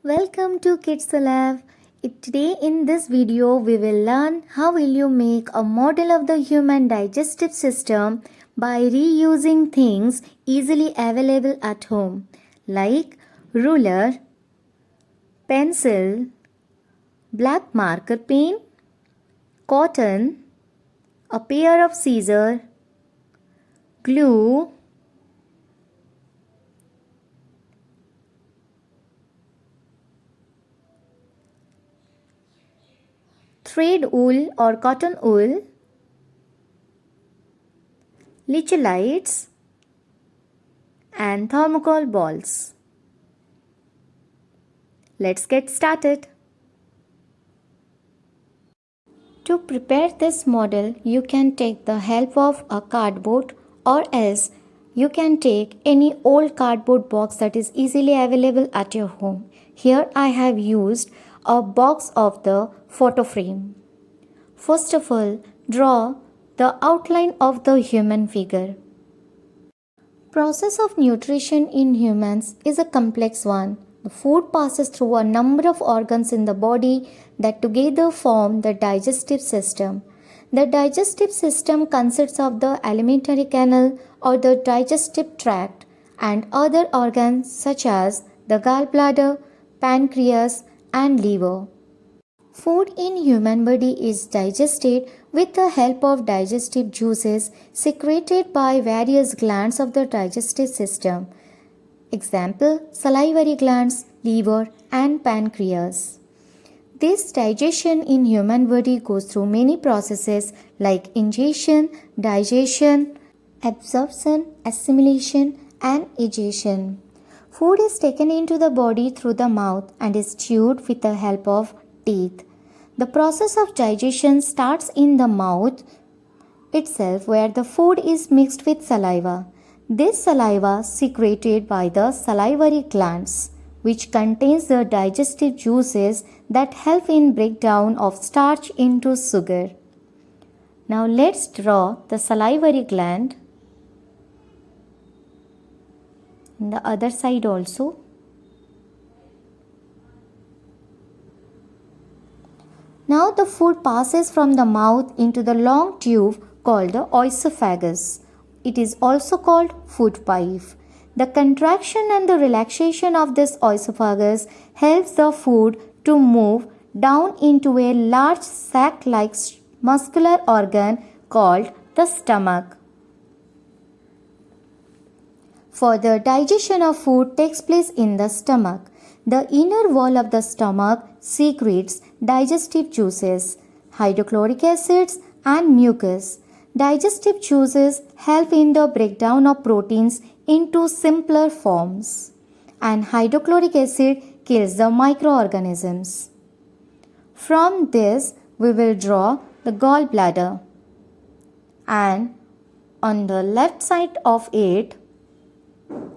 Welcome to Kids Lab. Today in this video we will learn how will you make a model of the human digestive system by reusing things easily available at home like ruler, pencil, black marker pen, cotton, a pair of scissors, glue, thread wool or cotton wool, lights, and thermocol balls. Let's get started. To prepare this model, you can take the help of a cardboard or else you can take any old cardboard box that is easily available at your home. Here I have used a box of the photo frame. First of all, draw the outline of the human figure. Process of nutrition in humans is a complex one. The food passes through a number of organs in the body that together form the digestive system. The digestive system consists of the alimentary canal or the digestive tract and other organs such as the gallbladder, pancreas, and liver. Food in human body is digested with the help of digestive juices secreted by various glands of the digestive system. Example, salivary glands, liver, and pancreas. This digestion in human body goes through many processes like ingestion, digestion, absorption, assimilation, and egestion. Food is taken into the body through the mouth and is chewed with the help of teeth. The process of digestion starts in the mouth itself where the food is mixed with saliva. This saliva secreted by the salivary glands, which contains the digestive juices that help in breakdown of starch into sugar. Now let's draw the salivary gland and the other side also. Now the food passes from the mouth into the long tube called the oesophagus. It is also called food pipe. The contraction and the relaxation of this oesophagus helps the food to move down into a large sac-like muscular organ called the stomach. Further digestion of food takes place in the stomach. The inner wall of the stomach secretes digestive juices, hydrochloric acids, and mucus. Digestive juices help in the breakdown of proteins into simpler forms, and hydrochloric acid kills the microorganisms. From this, we will draw the gallbladder, and on the left side of it,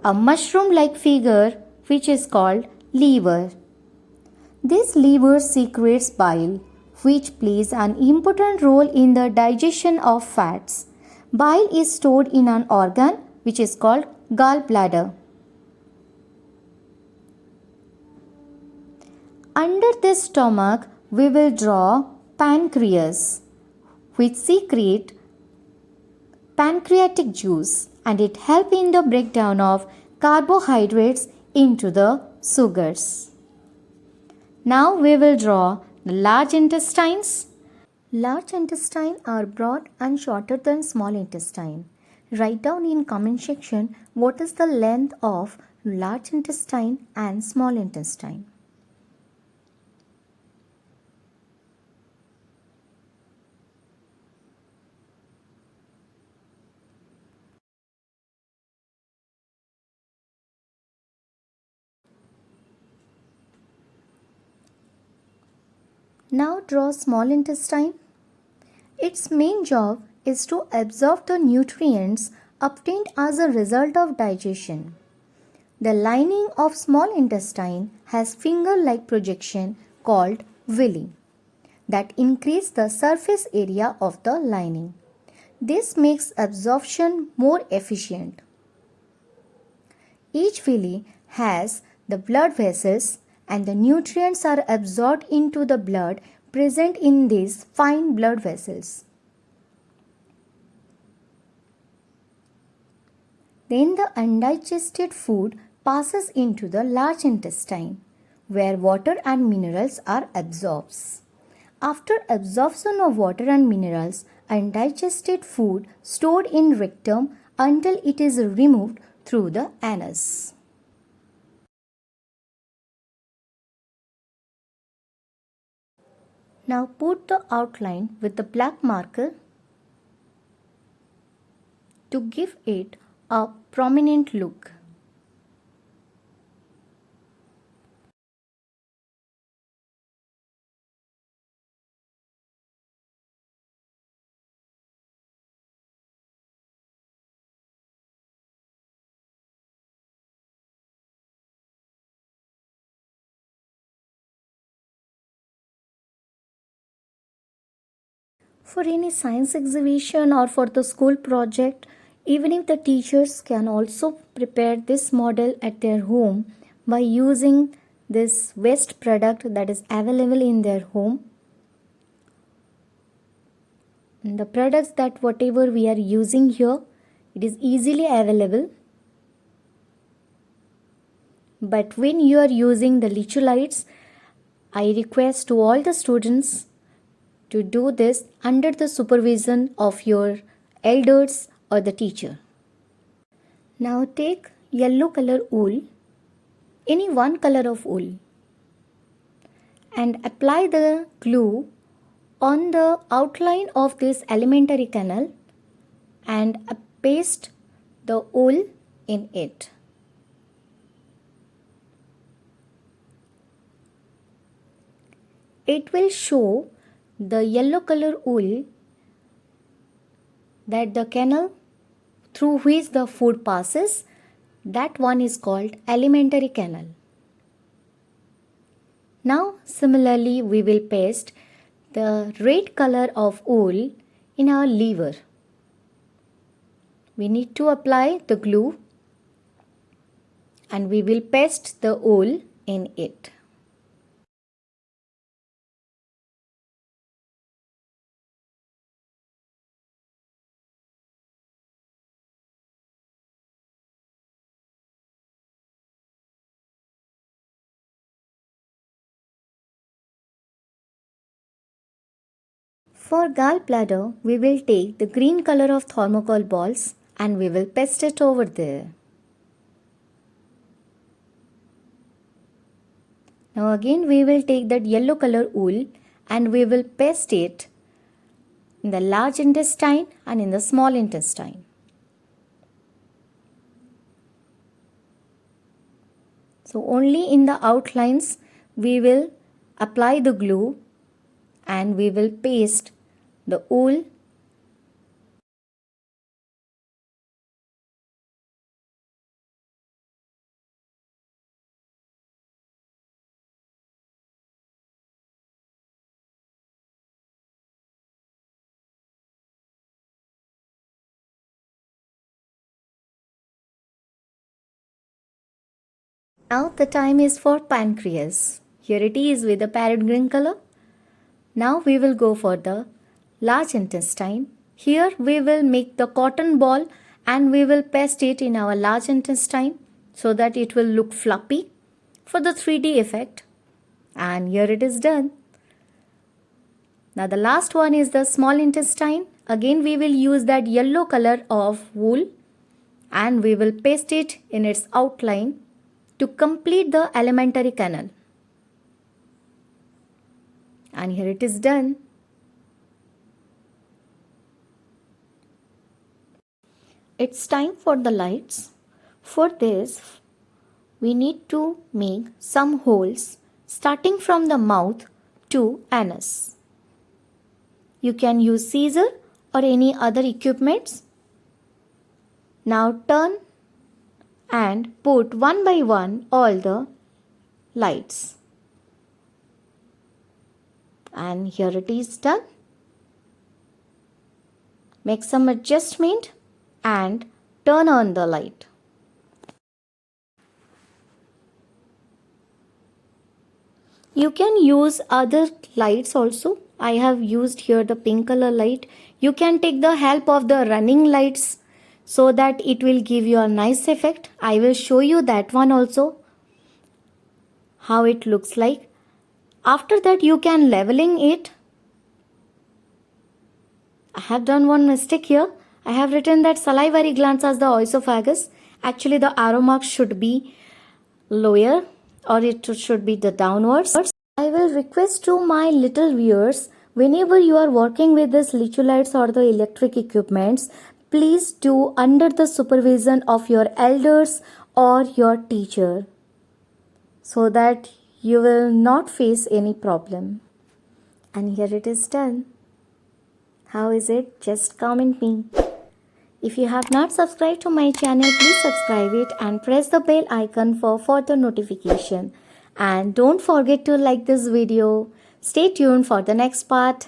a mushroom-like figure which is called liver. This liver secretes bile, which plays an important role in the digestion of fats. Bile is stored in an organ which is called gallbladder. Under the stomach, we will draw pancreas, which secrete pancreatic juice, and it helps in the breakdown of carbohydrates into the sugars. Now we will draw the large intestines. Large intestine are broad and shorter than small intestine. Write down in comment section what is the length of large intestine and small intestine. Now draw small intestine. Its main job is to absorb the nutrients obtained as a result of digestion. The lining of small intestine has finger-like projection called villi that increase the surface area of the lining. This makes absorption more efficient. Each villi has the blood vessels and the nutrients are absorbed into the blood present in these fine blood vessels. Then the undigested food passes into the large intestine, where water and minerals are absorbed. After absorption of water and minerals, undigested food stored in rectum until it is removed through the anus. Now put the outline with the black marker to give it a prominent look. For any science exhibition or for the school project, even if the teachers can also prepare this model at their home by using this waste product that is available in their home. And the products that whatever we are using here, it is easily available. But when you are using the electrolytes, I request to all the students to do this under the supervision of your elders or the teacher. Now take yellow color wool, any one color of wool, and apply the glue on the outline of this alimentary canal and paste the wool in it. It will show the yellow color wool that the canal through which the food passes, that one is called alimentary canal. Now similarly we will paste the red color of wool in our liver. We need to apply the glue and we will paste the wool in it. For gallbladder, we will take the green color of thermocol balls and we will paste it over there. Now again we will take that yellow color wool and we will paste it in the large intestine and in the small intestine. So only in the outlines we will apply the glue and we will paste the wool. Now the time is for pancreas. Here it is with the parrot green color. Now we will go for the large intestine. Here we will make the cotton ball and we will paste it in our large intestine so that it will look fluffy for the 3D effect. And here it is done. Now the last one is the small intestine. Again we will use that yellow color of wool and we will paste it in its outline to complete the alimentary canal. And here it is done. It's time for the lights. For this, we need to make some holes starting from the mouth to anus. You can use scissor or any other equipments. Now turn and put one by one all the lights. And here it is done. Make some adjustment and turn on the light. You can use other lights also. I have used here the pink color light. You can take the help of the running lights so that it will give you a nice effect. I will show you that one also, how it looks like. After that you can leveling it. I have done one mistake here. I have written that salivary glands as the oesophagus. Actually the arrow mark should be lower, or it should be the downwards. I will request to my little viewers, whenever you are working with these electrolytes or the electric equipments, please do under the supervision of your elders or your teacher, so that you will not face any problem. And here it is done. How is it? Just comment me. If you have not subscribed to my channel, please subscribe it and press the bell icon for further notification. And don't forget to like this video. Stay tuned for the next part.